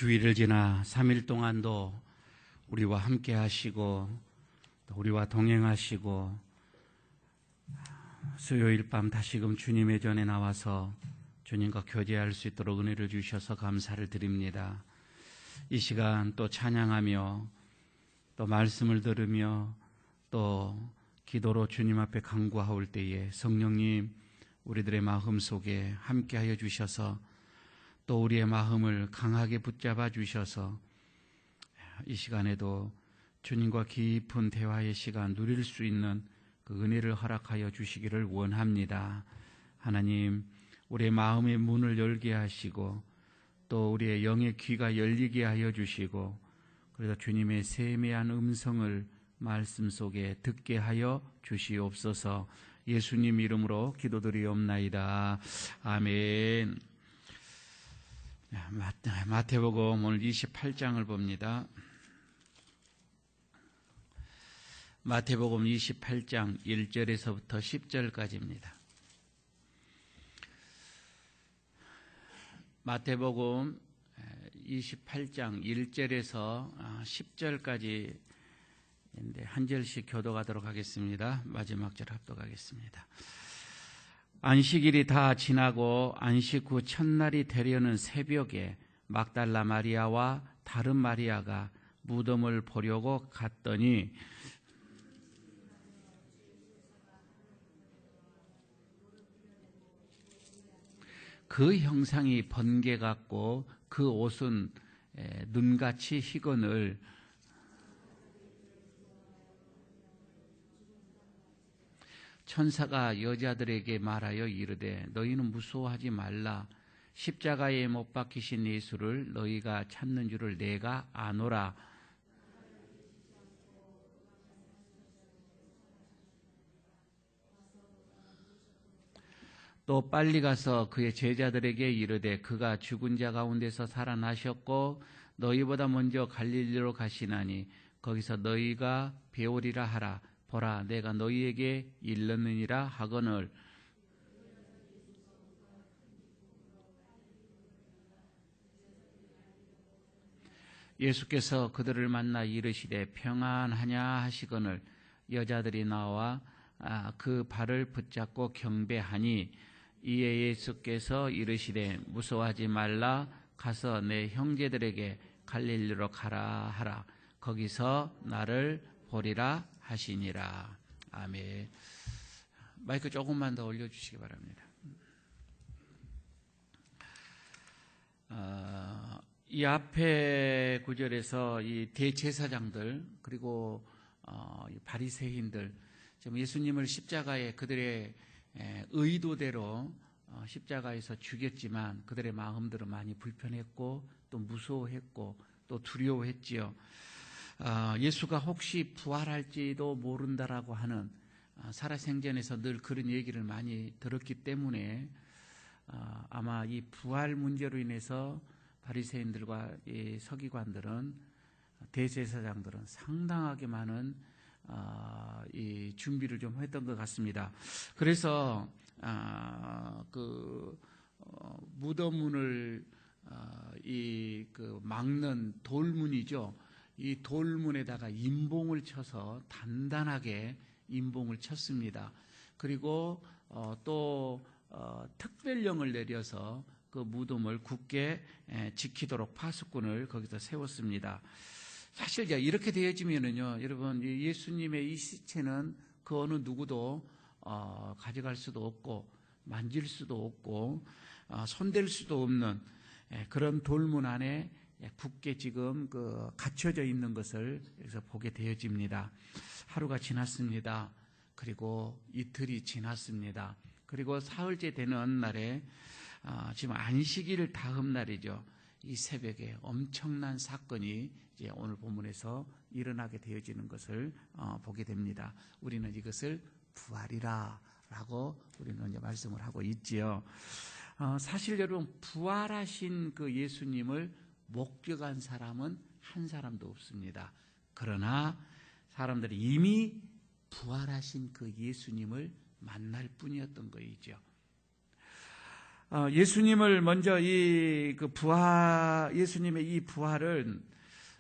주일을 지나 3일 동안도 우리와 함께 하시고 또 우리와 동행하시고 수요일 밤 다시금 주님의 전에 나와서 주님과 교제할 수 있도록 은혜를 주셔서 감사를 드립니다. 이 시간 또 찬양하며 또 말씀을 들으며 또 기도로 주님 앞에 간구하올 때에 성령님 우리들의 마음 속에 함께하여 주셔서 또 우리의 마음을 강하게 붙잡아 주셔서 이 시간에도 주님과 깊은 대화의 시간 누릴 수 있는 그 은혜를 허락하여 주시기를 원합니다. 하나님, 우리의 마음의 문을 열게 하시고 또 우리의 영의 귀가 열리게 하여 주시고 그래서 주님의 세미한 음성을 말씀 속에 듣게 하여 주시옵소서. 예수님 이름으로 기도드리옵나이다. 아멘. 마태복음 오늘 28장을 봅니다. 마태복음 28장 1절에서부터 10절까지입니다. 마태복음 28장 1절에서 10절까지 한 절씩 교독하도록 하겠습니다. 마지막 절 합독하겠습니다. 안식일이 다 지나고 안식 후 첫날이 되려는 새벽에 막달라 마리아와 다른 마리아가 무덤을 보려고 갔더니 그 형상이 번개 같고 그 옷은 눈같이 희거늘 천사가 여자들에게 말하여 이르되 너희는 무서워하지 말라. 십자가에 못 박히신 예수를 너희가 찾는 줄을 내가 아노라. 또 빨리 가서 그의 제자들에게 이르되 그가 죽은 자 가운데서 살아나셨고 너희보다 먼저 갈릴리로 가시나니 거기서 너희가 배우리라 하라. 보라, 내가 너희에게 일렀느니라 하거늘. 예수께서 그들을 만나 이르시되 평안하냐 하시거늘 여자들이 나와 그 발을 붙잡고 경배하니 이에 예수께서 이르시되 무서워하지 말라. 가서 내 형제들에게 갈릴리로 가라 하라. 거기서 나를 보리라 하시니라. 아멘. 마이크 조금만 더 올려주시기 바랍니다. 이 앞에 구절에서 이 대제사장들 그리고 이 바리새인들 지금 예수님을 십자가에 그들의 의도대로 십자가에서 죽였지만 그들의 마음들은 많이 불편했고 또 무서워했고 또 두려워했지요. 예수가 혹시 부활할지도 모른다라고 하는 살아생전에서 늘 그런 얘기를 많이 들었기 때문에 아마 이 부활 문제로 인해서 바리새인들과 이 서기관들은 대제사장들은 상당하게 많은 이 준비를 좀 했던 것 같습니다. 그래서 무덤문을 막는 돌문이죠. 이 돌문에다가 임봉을 쳐서 단단하게 임봉을 쳤습니다. 그리고 또 특별령을 내려서 그 무덤을 굳게 지키도록 파수꾼을 거기서 세웠습니다. 사실 이렇게 되어지면은요, 여러분 예수님의 이 시체는 그 어느 누구도 가져갈 수도 없고 만질 수도 없고 손댈 수도 없는 그런 돌문 안에 굳게 지금 갇혀져 있는 것을 여기서 보게 되어집니다. 하루가 지났습니다. 그리고 이틀이 지났습니다. 그리고 사흘째 되는 날에 지금 안식일 다음 날이죠. 이 새벽에 엄청난 사건이 이제 오늘 본문에서 일어나게 되어지는 것을 보게 됩니다. 우리는 이것을 부활이라고 우리는 이제 말씀을 하고 있지요. 사실 여러분 부활하신 그 예수님을 목격한 사람은 한 사람도 없습니다. 그러나 사람들이 이미 부활하신 그 예수님을 만날 뿐이었던 것이죠. 예수님을 먼저 예수님의 이 부활을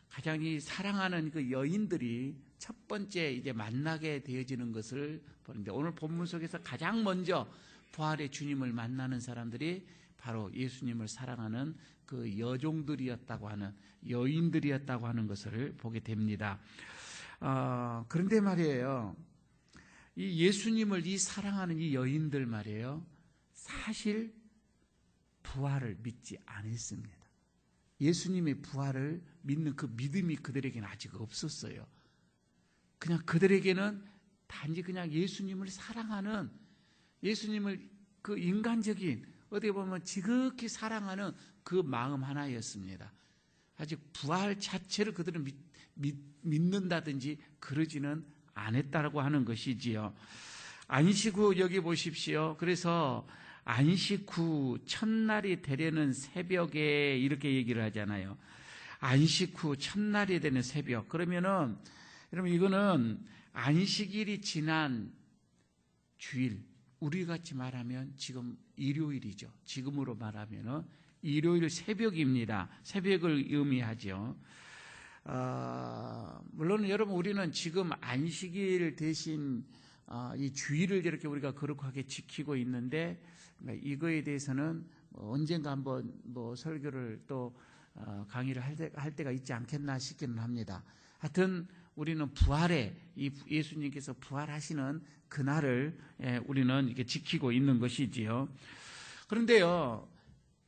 가장 사랑하는 그 여인들이 첫 번째 이제 만나게 되어지는 것을 보는데, 오늘 본문 속에서 가장 먼저 부활의 주님을 만나는 사람들이 바로 예수님을 사랑하는 그 여종들이었다고 하는, 여인들이었다고 하는 것을 보게 됩니다. 그런데 말이에요, 이 예수님을 사랑하는 이 여인들 말이에요, 사실 부활을 믿지 않았습니다. 예수님의 부활을 믿는 그 믿음이 그들에게는 아직 없었어요. 그냥 그들에게는 단지 그냥 예수님을 사랑하는, 예수님을 그 인간적인, 어떻게 보면 지극히 사랑하는 그 마음 하나였습니다. 아직 부활 자체를 그들은 믿는다든지 그러지는 않았다고 하는 것이지요. 안식 후 여기 보십시오. 그래서 안식 후 첫날이 되려는 새벽에 이렇게 얘기를 하잖아요. 안식 후 첫날이 되는 새벽. 그러면은 여러분, 이거는 안식일이 지난 주일, 우리 같이 말하면 지금 일요일이죠. 지금으로 말하면은 일요일 새벽입니다. 새벽을 의미하죠. 물론 여러분, 우리는 지금 안식일 대신 이 주일을 이렇게 우리가 거룩하게 지키고 있는데, 이거에 대해서는 언젠가 한번 설교를 또 강의를 할 때가 있지 않겠나 싶기는 합니다. 하여튼 우리는 부활에, 이 예수님께서 부활하시는 그날을 우리는 이렇게 지키고 있는 것이지요. 그런데요,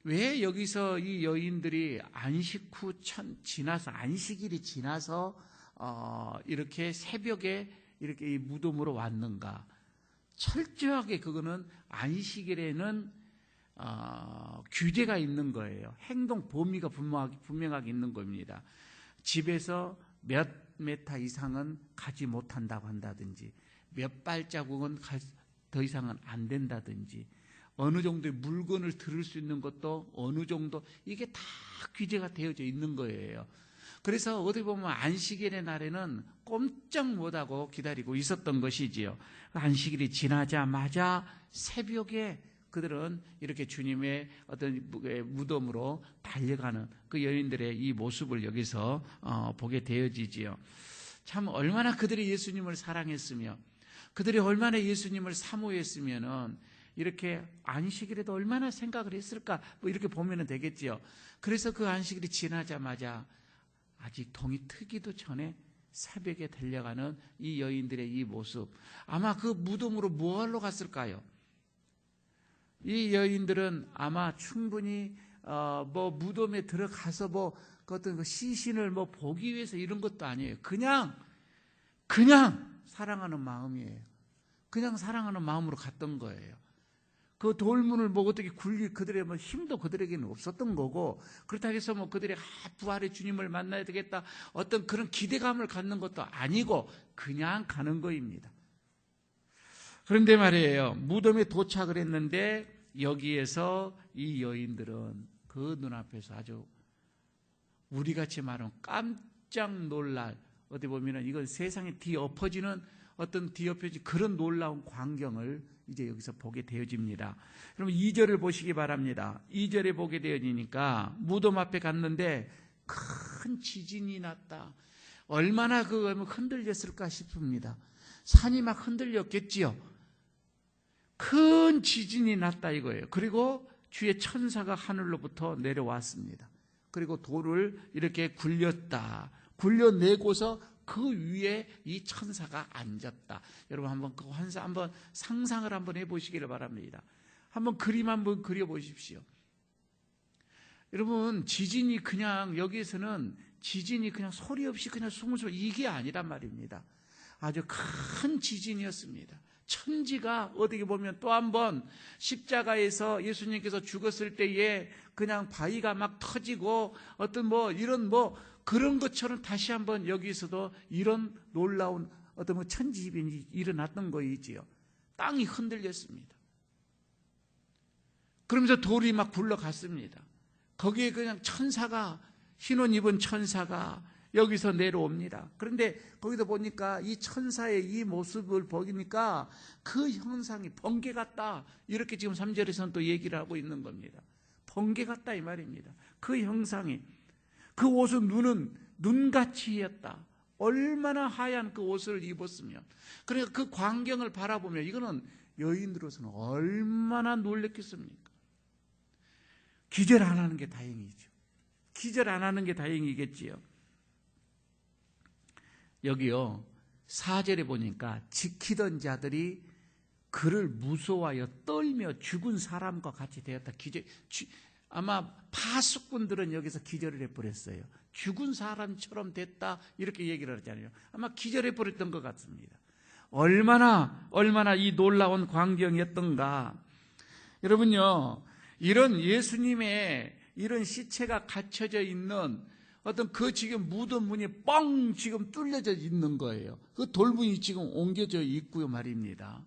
왜 여기서 이 여인들이 안식 후 지나서, 안식일이 지나서 이렇게 새벽에 이렇게 이 무덤으로 왔는가? 철저하게 그거는 안식일에는 규제가 있는 거예요. 행동 범위가 분명하게 있는 겁니다. 집에서 몇 메타 이상은 가지 못한다고 한다든지, 몇 발자국은 더 이상은 안 된다든지, 어느 정도의 물건을 들을 수 있는 것도 어느 정도, 이게 다 규제가 되어져 있는 거예요. 그래서 어떻게 보면 안식일의 날에는 꼼짝 못하고 기다리고 있었던 것이지요. 안식일이 지나자마자 새벽에 그들은 이렇게 주님의 어떤 무덤으로 달려가는 그 여인들의 이 모습을 여기서 보게 되어지지요. 참 얼마나 그들이 예수님을 사랑했으며, 그들이 얼마나 예수님을 사모했으면은 이렇게 안식일에도 얼마나 생각을 했을까, 이렇게 보면 되겠지요. 그래서 그 안식일이 지나자마자 아직 동이 트기도 전에 새벽에 달려가는 이 여인들의 이 모습, 아마 그 무덤으로 뭐하러 갔을까요? 이 여인들은 아마 충분히 무덤에 들어가서 어떤 시신을 보기 위해서 이런 것도 아니에요. 그냥 사랑하는 마음이에요. 그냥 사랑하는 마음으로 갔던 거예요. 그 돌문을 어떻게 굴릴 그들의 힘도 그들에게는 없었던 거고, 그렇다고 해서 그들의 부활의 주님을 만나야 되겠다, 어떤 그런 기대감을 갖는 것도 아니고 그냥 가는 거입니다. 그런데 말이에요, 무덤에 도착을 했는데 여기에서 이 여인들은 그 눈앞에서 아주 우리같이 말하면 깜짝 놀랄, 어디 보면은 이건 세상에 뒤엎어지는 그런 놀라운 광경을 이제 여기서 보게 되어집니다. 여러분 2절을 보시기 바랍니다. 2절에 보게 되어지니까 무덤 앞에 갔는데 큰 지진이 났다. 얼마나 흔들렸을까 싶습니다. 산이 막 흔들렸겠지요. 큰 지진이 났다 이거예요. 그리고 주의 천사가 하늘로부터 내려왔습니다. 그리고 돌을 이렇게 굴려내고서 그 위에 이 천사가 앉았다. 여러분 한번 상상을 한번 해보시기를 바랍니다. 한번 그림 한번 그려보십시오. 여러분 여기에서는 지진이 그냥 소리 없이 그냥 숭숭, 이게 아니란 말입니다. 아주 큰 지진이었습니다. 천지가 어떻게 보면 또 한 번 십자가에서 예수님께서 죽었을 때에 그냥 바위가 막 터지고 어떤 이런 그런 것처럼 다시 한번 여기서도 이런 놀라운 어떤 천지변이 일어났던 거이지요. 땅이 흔들렸습니다. 그러면서 돌이 막 굴러갔습니다. 거기에 그냥 흰옷 입은 천사가 여기서 내려옵니다. 그런데 거기도 보니까 이 천사의 이 모습을 보니까 그 형상이 번개 같다. 이렇게 지금 3절에서는 또 얘기를 하고 있는 겁니다. 번개 같다 이 말입니다. 그 형상이, 그 옷은 눈은 눈같이였다. 얼마나 하얀 그 옷을 입었으면, 그러니까 그 광경을 바라보면 이거는 여인으로서는 얼마나 놀랬겠습니까? 기절 안 하는 게 다행이죠. 기절 안 하는 게 다행이겠지요. 여기요 4절에 보니까 지키던 자들이 그를 무서워하여 떨며 죽은 사람과 같이 되었다. 아마 파수꾼들은 여기서 기절을 해버렸어요. 죽은 사람처럼 됐다 이렇게 얘기를 하잖아요. 아마 기절해버렸던 것 같습니다. 얼마나 이 놀라운 광경이었던가. 여러분요, 이런 예수님의 이런 시체가 갇혀져 있는 어떤 그 지금 무덤 문이 뻥 지금 뚫려져 있는 거예요. 그 돌문이 지금 옮겨져 있고요 말입니다.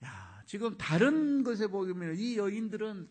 야, 지금 다른 것에 보면 이 여인들은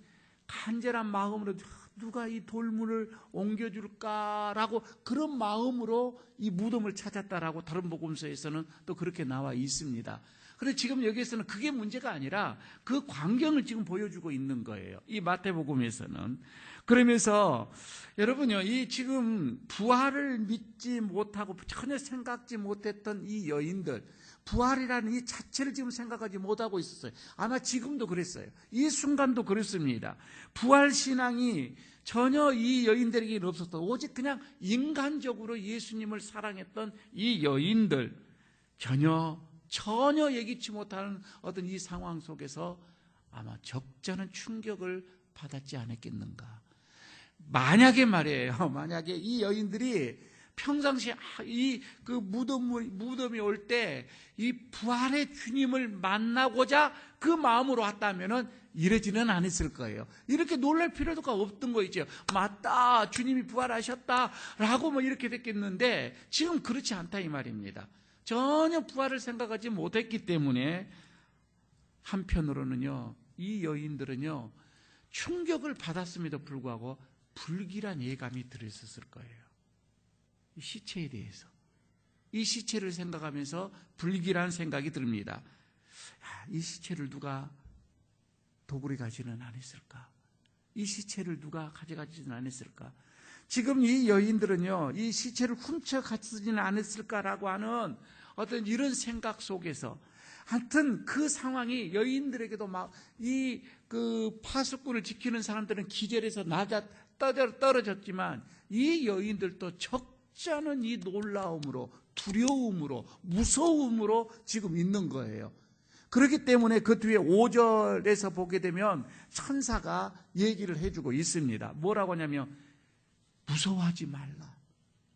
간절한 마음으로 누가 이 돌문을 옮겨줄까라고 그런 마음으로 이 무덤을 찾았다라고 다른 복음서에서는 또 그렇게 나와 있습니다. 그런데 지금 여기에서는 그게 문제가 아니라 그 광경을 지금 보여주고 있는 거예요. 이 마태복음에서는. 그러면서 여러분요, 이 지금 부활을 믿지 못하고 전혀 생각지 못했던 이 여인들, 부활이라는 이 자체를 지금 생각하지 못하고 있었어요. 아마 지금도 그랬어요. 이 순간도 그렇습니다. 부활신앙이 전혀 이 여인들에게는 없었던, 오직 그냥 인간적으로 예수님을 사랑했던 이 여인들, 전혀 예기치 못하는 어떤 이 상황 속에서 아마 적잖은 충격을 받았지 않았겠는가. 만약에 말이에요, 만약에 이 여인들이 평상시에 이 그 무덤이 올 때 이 부활의 주님을 만나고자 그 마음으로 왔다면은 이러지는 않았을 거예요. 이렇게 놀랄 필요가 없던 거있죠. 맞다, 주님이 부활하셨다라고 뭐 이렇게 됐겠는데 지금 그렇지 않다 이 말입니다. 전혀 부활을 생각하지 못했기 때문에 한편으로는요, 이 여인들은요 충격을 받았음에도 불구하고 불길한 예감이 들었을 거예요. 이 시체에 대해서, 이 시체를 생각하면서 불길한 생각이 듭니다. 이 시체를 누가 도굴해 가지는 않았을까? 이 시체를 누가 가져가지는 않았을까? 지금 이 여인들은요, 이 시체를 훔쳐 가지지는 않았을까라고 하는 어떤 이런 생각 속에서, 하여튼 그 상황이 여인들에게도 막 이 그 파수꾼을 지키는 사람들은 기절해서 떨어졌지만 이 여인들도 적지 않은 이 놀라움으로, 두려움으로, 무서움으로 지금 있는 거예요. 그렇기 때문에 그 뒤에 5절에서 보게 되면 천사가 얘기를 해주고 있습니다. 뭐라고 하냐면 무서워하지 말라,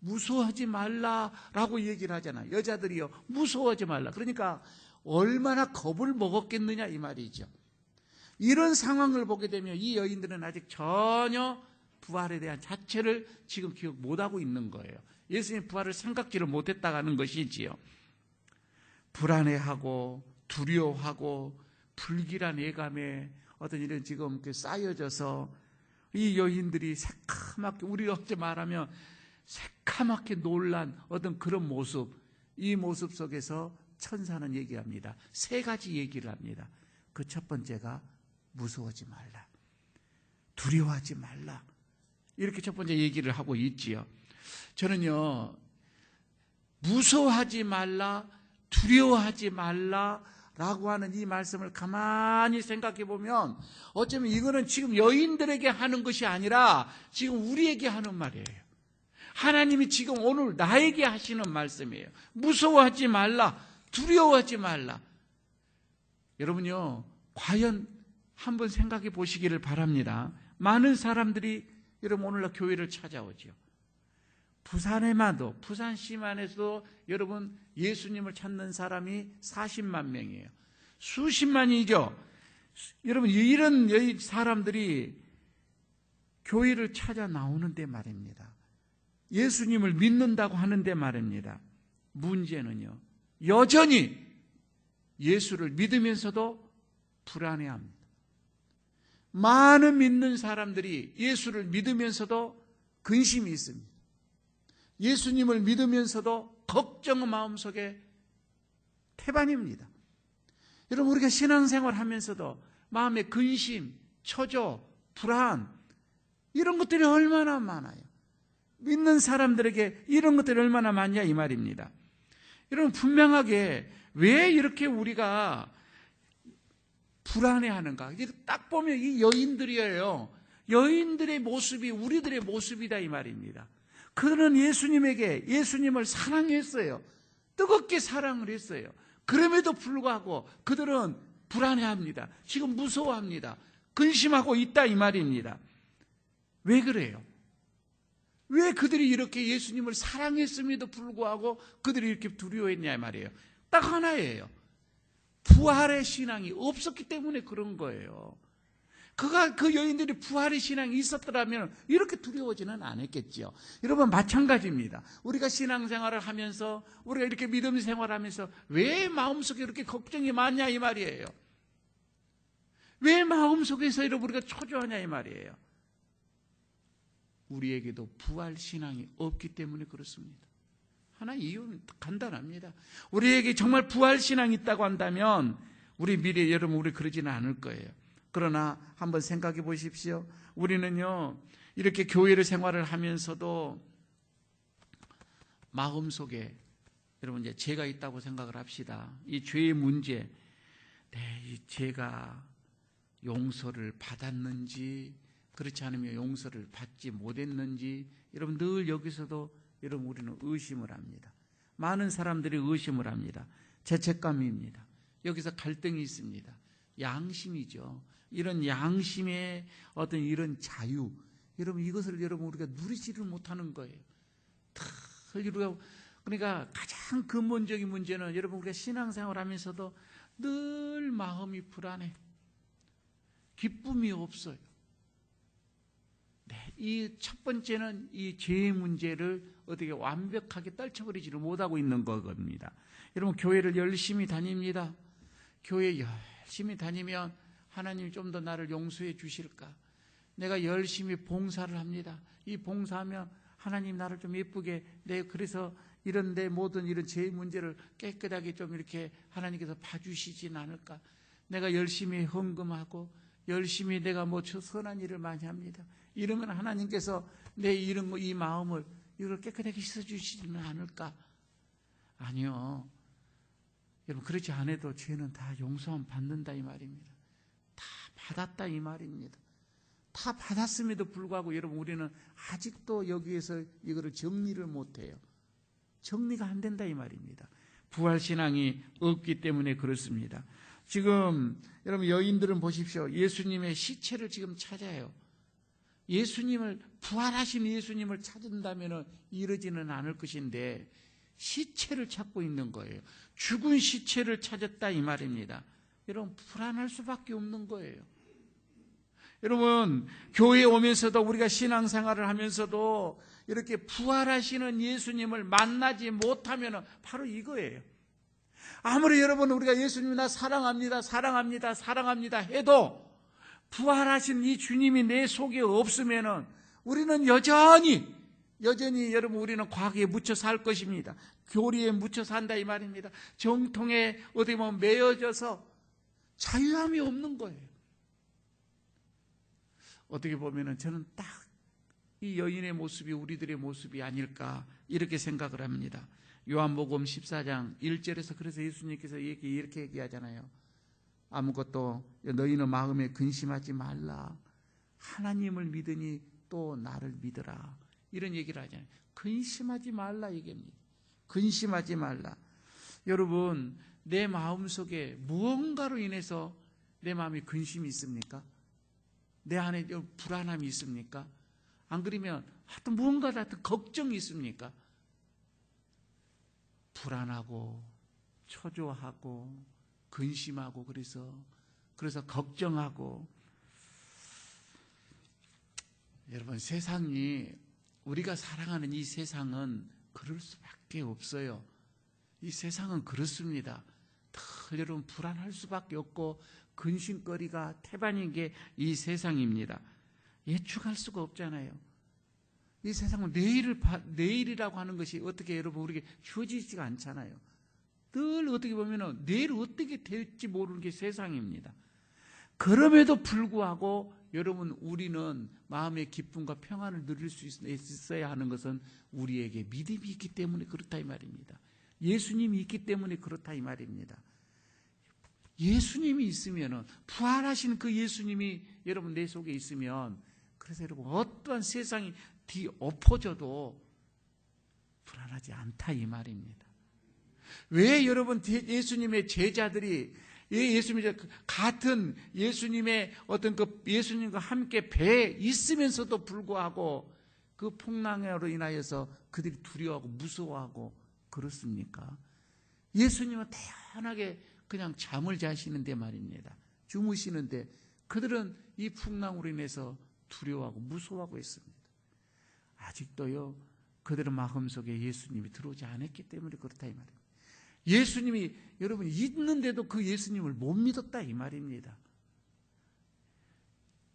무서워하지 말라라고 얘기를 하잖아요. 여자들이요, 무서워하지 말라. 그러니까 얼마나 겁을 먹었겠느냐 이 말이죠. 이런 상황을 보게 되면 이 여인들은 아직 전혀 부활에 대한 자체를 지금 기억 못하고 있는 거예요. 예수님 부활을 생각지를 못했다는 것이지요. 불안해하고 두려워하고 불길한 예감에 어떤 이런 지금 쌓여져서 이 여인들이 새카맣게, 우리가 어째 말하면 새카맣게 놀란 어떤 그런 모습, 이 모습 속에서 천사는 얘기합니다. 3가지 얘기를 합니다. 그 첫 번째가 무서워하지 말라, 두려워하지 말라, 이렇게 첫 번째 얘기를 하고 있지요. 저는요, 무서워하지 말라, 두려워하지 말라 라고 하는 이 말씀을 가만히 생각해 보면 어쩌면 이거는 지금 여인들에게 하는 것이 아니라 지금 우리에게 하는 말이에요. 하나님이 지금 오늘 나에게 하시는 말씀이에요. 무서워하지 말라, 두려워하지 말라. 여러분요, 과연 한번 생각해 보시기를 바랍니다. 많은 사람들이 여러분 오늘날 교회를 찾아오죠. 부산에만도, 부산시만에서도 여러분 예수님을 찾는 사람이 40만 명이에요. 수십만이죠. 여러분 이런 사람들이 교회를 찾아 나오는데 말입니다. 예수님을 믿는다고 하는데 말입니다. 문제는요, 여전히 예수를 믿으면서도 불안해합니다. 많은 믿는 사람들이 예수를 믿으면서도 근심이 있습니다. 예수님을 믿으면서도 걱정은 마음속에 태반입니다. 여러분, 우리가 신앙생활 하면서도 마음의 근심, 초조, 불안, 이런 것들이 얼마나 많아요. 믿는 사람들에게 이런 것들이 얼마나 많냐 이 말입니다. 여러분, 분명하게 왜 이렇게 우리가 불안해하는가? 딱 보면 이 여인들이에요. 여인들의 모습이 우리들의 모습이다 이 말입니다. 그들은 예수님을 사랑했어요. 뜨겁게 사랑을 했어요. 그럼에도 불구하고 그들은 불안해합니다. 지금 무서워합니다. 근심하고 있다 이 말입니다. 왜 그래요? 왜 그들이 이렇게 예수님을 사랑했음에도 불구하고 그들이 이렇게 두려워했냐 말이에요. 딱 하나예요. 부활의 신앙이 없었기 때문에 그런 거예요. 그 여인들이 부활의 신앙이 있었더라면 이렇게 두려워지는 않았겠죠. 여러분, 마찬가지입니다. 우리가 신앙생활을 하면서, 우리가 이렇게 믿음 생활하면서 왜 마음속에 이렇게 걱정이 많냐 이 말이에요. 왜 마음속에서 여러분 우리가 초조하냐 이 말이에요. 우리에게도 부활 신앙이 없기 때문에 그렇습니다. 하나 이유는 간단합니다. 우리에게 정말 부활 신앙이 있다고 한다면 우리 미래 여러분 우리 그러지는 않을 거예요. 그러나 한번 생각해 보십시오. 우리는요 이렇게 교회를 생활을 하면서도 마음속에 여러분 이제 죄가 있다고 생각을 합시다. 이 죄의 문제, 이 죄가 용서를 받았는지 그렇지 않으면 용서를 받지 못했는지 여러분 늘 여기서도 여러분 우리는 의심을 합니다. 많은 사람들이 의심을 합니다. 죄책감입니다. 여기서 갈등이 있습니다. 양심이죠. 이런 양심의 어떤 이런 자유, 여러분 이것을 여러분 우리가 누리지를 못하는 거예요. 그러니까 가장 근본적인 문제는 여러분 우리가 신앙생활하면서도 늘 마음이 불안해. 기쁨이 없어요. 이 첫 번째는 이 죄의 문제를 어떻게 완벽하게 떨쳐버리지를 못하고 있는 겁니다. 여러분 교회를 열심히 다닙니다. 교회 열심히 다니면 하나님이 좀 더 나를 용서해 주실까? 내가 열심히 봉사를 합니다. 이 봉사하면 하나님 나를 좀 예쁘게 그래서 이런 내 모든 이런 죄의 문제를 깨끗하게 좀 이렇게 하나님께서 봐주시진 않을까? 내가 열심히 헌금하고 열심히 내가 선한 일을 많이 합니다. 이러면 하나님께서 내 이 마음을 이걸 깨끗하게 씻어주시지는 않을까? 아니요. 여러분 그렇지 않아도 죄는 다 용서함 받는다 이 말입니다. 다 받았다 이 말입니다. 다 받았음에도 불구하고 여러분 우리는 아직도 여기에서 이거를 정리를 못해요. 정리가 안 된다 이 말입니다. 부활신앙이 없기 때문에 그렇습니다. 지금 여러분 여인들은 보십시오. 예수님의 시체를 지금 찾아요. 부활하신 예수님을 찾는다면 이러지는 않을 것인데 시체를 찾고 있는 거예요. 죽은 시체를 찾았다 이 말입니다. 여러분 불안할 수밖에 없는 거예요. 여러분 교회에 오면서도 우리가 신앙생활을 하면서도 이렇게 부활하시는 예수님을 만나지 못하면 바로 이거예요. 아무리 여러분 우리가 예수님 나 사랑합니다 사랑합니다 사랑합니다 해도 부활하신 이 주님이 내 속에 없으면 우리는 여전히 여러분 우리는 과거에 묻혀 살 것입니다. 교리에 묻혀 산다 이 말입니다. 정통에 어떻게 보면 매여져서 자유함이 없는 거예요. 어떻게 보면 저는 딱 이 여인의 모습이 우리들의 모습이 아닐까 이렇게 생각을 합니다. 요한복음 14장 1절에서 그래서 예수님께서 이렇게 얘기하잖아요. 아무것도 너희는 마음에 근심하지 말라. 하나님을 믿으니 또 나를 믿으라. 이런 얘기를 하잖아요. 근심하지 말라 얘기입니다. 근심하지 말라. 여러분 내 마음속에 무언가로 인해서 내 마음에 근심이 있습니까? 내 안에 불안함이 있습니까? 안 그러면 하여튼 무언가 하여튼 걱정이 있습니까? 불안하고 초조하고 근심하고 그래서 걱정하고 여러분 세상이 우리가 살아가는 이 세상은 그럴 수밖에 없어요. 이 세상은 그렇습니다. 늘 여러분 불안할 수밖에 없고 근심거리가 태반인 게 이 세상입니다. 예측할 수가 없잖아요. 이 세상은 내일이라고 하는 것이 어떻게 여러분 우리에게 주어지지가 않잖아요. 늘 어떻게 보면은 내일 어떻게 될지 모르는 게 세상입니다. 그럼에도 불구하고 여러분 우리는 마음의 기쁨과 평안을 누릴 수 있어야 하는 것은 우리에게 믿음이 있기 때문에 그렇다 이 말입니다. 예수님이 있기 때문에 그렇다 이 말입니다. 예수님이 있으면은 부활하신 그 예수님이 여러분 내 속에 있으면 그래서 여러분 어떠한 세상이 뒤엎어져도 불안하지 않다 이 말입니다. 왜 여러분 예수님의 제자들이 예수님의 같은 예수님의 어떤 그 예수님과 함께 배에 있으면서도 불구하고 그 풍랑으로 인하여서 그들이 두려워하고 무서워하고 그렇습니까? 예수님은 태연하게 그냥 잠을 자시는데 말입니다. 주무시는데 그들은 이 풍랑으로 인해서 두려워하고 무서워하고 있습니다. 아직도요 그들의 마음속에 예수님이 들어오지 않았기 때문에 그렇다 이 말입니다. 예수님이 여러분 있는데도 그 예수님을 못 믿었다 이 말입니다.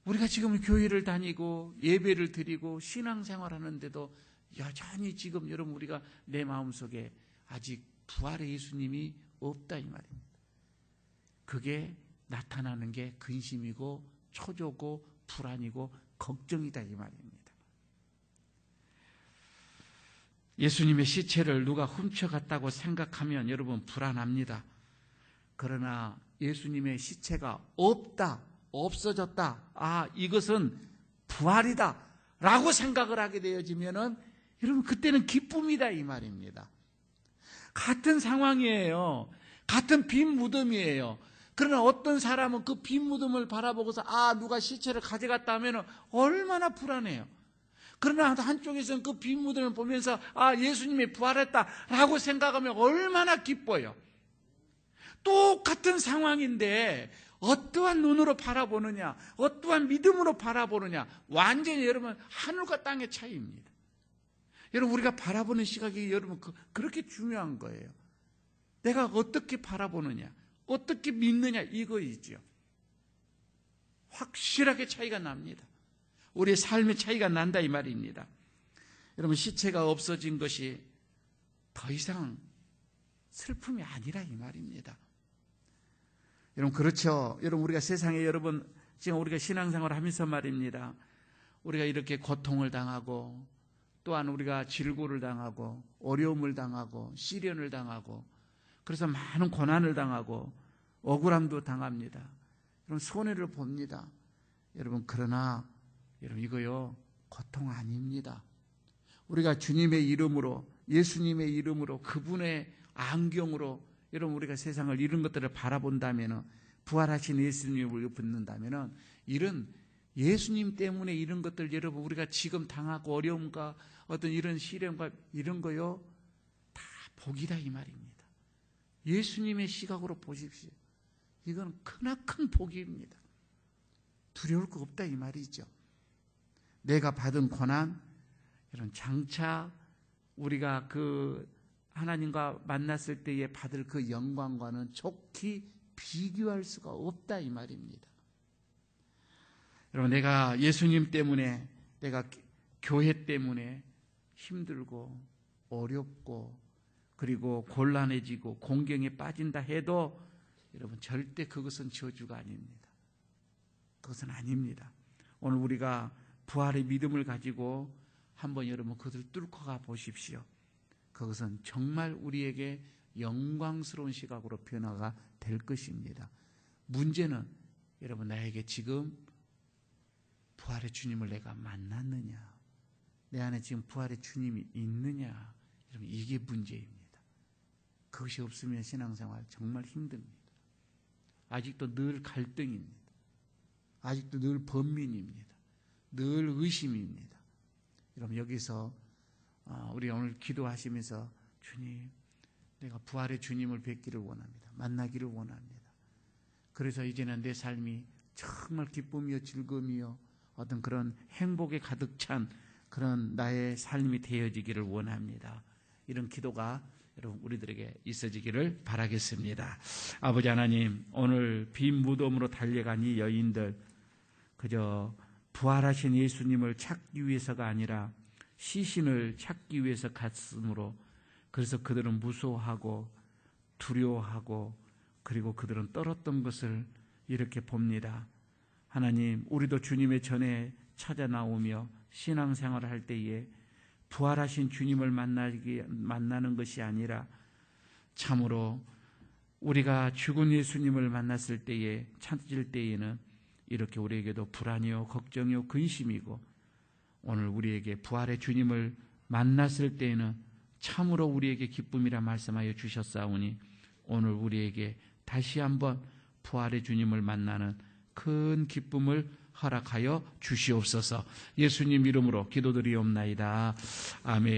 우리가 지금 교회를 다니고 예배를 드리고 신앙생활 하는데도 여전히 지금 여러분 우리가 내 마음속에 아직 부활의 예수님이 없다 이 말입니다. 그게 나타나는 게 근심이고 초조고 불안이고 걱정이다 이 말입니다. 예수님의 시체를 누가 훔쳐갔다고 생각하면 여러분 불안합니다. 그러나 예수님의 시체가 없다, 없어졌다, 이것은 부활이다 라고 생각을 하게 되어지면은 여러분 그때는 기쁨이다 이 말입니다. 같은 상황이에요. 같은 빈 무덤이에요. 그러나 어떤 사람은 그 빈 무덤을 바라보고서 누가 시체를 가져갔다 하면 얼마나 불안해요. 그러나 한쪽에서는 그 빈 무덤을 보면서 예수님이 부활했다라고 생각하면 얼마나 기뻐요. 똑같은 상황인데 어떠한 눈으로 바라보느냐, 어떠한 믿음으로 바라보느냐, 완전히 여러분 하늘과 땅의 차이입니다. 여러분 우리가 바라보는 시각이 여러분 그렇게 중요한 거예요. 내가 어떻게 바라보느냐, 어떻게 믿느냐 이거이죠. 확실하게 차이가 납니다. 우리의 삶의 차이가 난다 이 말입니다. 여러분 시체가 없어진 것이 더 이상 슬픔이 아니라 이 말입니다. 여러분 그렇죠. 여러분 우리가 세상에 여러분 지금 우리가 신앙생활을 하면서 말입니다. 우리가 이렇게 고통을 당하고 또한 우리가 질고를 당하고 어려움을 당하고 시련을 당하고 그래서 많은 고난을 당하고 억울함도 당합니다. 여러분 손해를 봅니다. 여러분 그러나 여러분 이거요 고통 아닙니다. 우리가 주님의 이름으로 예수님의 이름으로 그분의 안경으로 여러분 우리가 세상을 이런 것들을 바라본다면 부활하신 예수님을 붙는다면 이런 예수님 때문에 이런 것들 여러분 우리가 지금 당하고 어려움과 어떤 이런 시련과 이런 거요 다 복이다 이 말입니다. 예수님의 시각으로 보십시오. 이건 크나큰 복입니다. 두려울 거 없다 이 말이죠. 내가 받은 고난, 이런 장차 우리가 그 하나님과 만났을 때에 받을 그 영광과는 좋게 비교할 수가 없다 이 말입니다. 여러분 내가 예수님 때문에 내가 교회 때문에 힘들고 어렵고 그리고 곤란해지고 공경에 빠진다 해도 여러분 절대 그것은 저주가 아닙니다. 그것은 아닙니다. 오늘 우리가 부활의 믿음을 가지고 한번 여러분 그것을 뚫고 가 보십시오. 그것은 정말 우리에게 영광스러운 시각으로 변화가 될 것입니다. 문제는 여러분 나에게 지금 부활의 주님을 내가 만났느냐, 내 안에 지금 부활의 주님이 있느냐, 여러분 이게 문제입니다. 그것이 없으면 신앙생활 정말 힘듭니다. 아직도 늘 갈등입니다. 아직도 늘 번민입니다. 늘 의심입니다. 여러분 여기서 우리 오늘 기도하시면서 주님 내가 부활의 주님을 뵙기를 원합니다. 만나기를 원합니다. 그래서 이제는 내 삶이 정말 기쁨이요 즐거움이요 어떤 그런 행복에 가득 찬 그런 나의 삶이 되어지기를 원합니다. 이런 기도가 여러분 우리들에게 있어지기를 바라겠습니다. 아버지 하나님 오늘 빈 무덤으로 달려간 이 여인들 그저 부활하신 예수님을 찾기 위해서가 아니라 시신을 찾기 위해서 갔으므로 그래서 그들은 무서워하고 두려워하고 그리고 그들은 떨었던 것을 이렇게 봅니다. 하나님, 우리도 주님의 전에 찾아 나오며 신앙생활을 할 때에 부활하신 주님을 만나는 것이 아니라 참으로 우리가 죽은 예수님을 만났을 때에 찾을 때에는 이렇게 우리에게도 불안이요 걱정이요 근심이고 오늘 우리에게 부활의 주님을 만났을 때에는 참으로 우리에게 기쁨이라 말씀하여 주셨사오니 오늘 우리에게 다시 한번 부활의 주님을 만나는 큰 기쁨을 허락하여 주시옵소서. 예수님 이름으로 기도드리옵나이다. 아멘.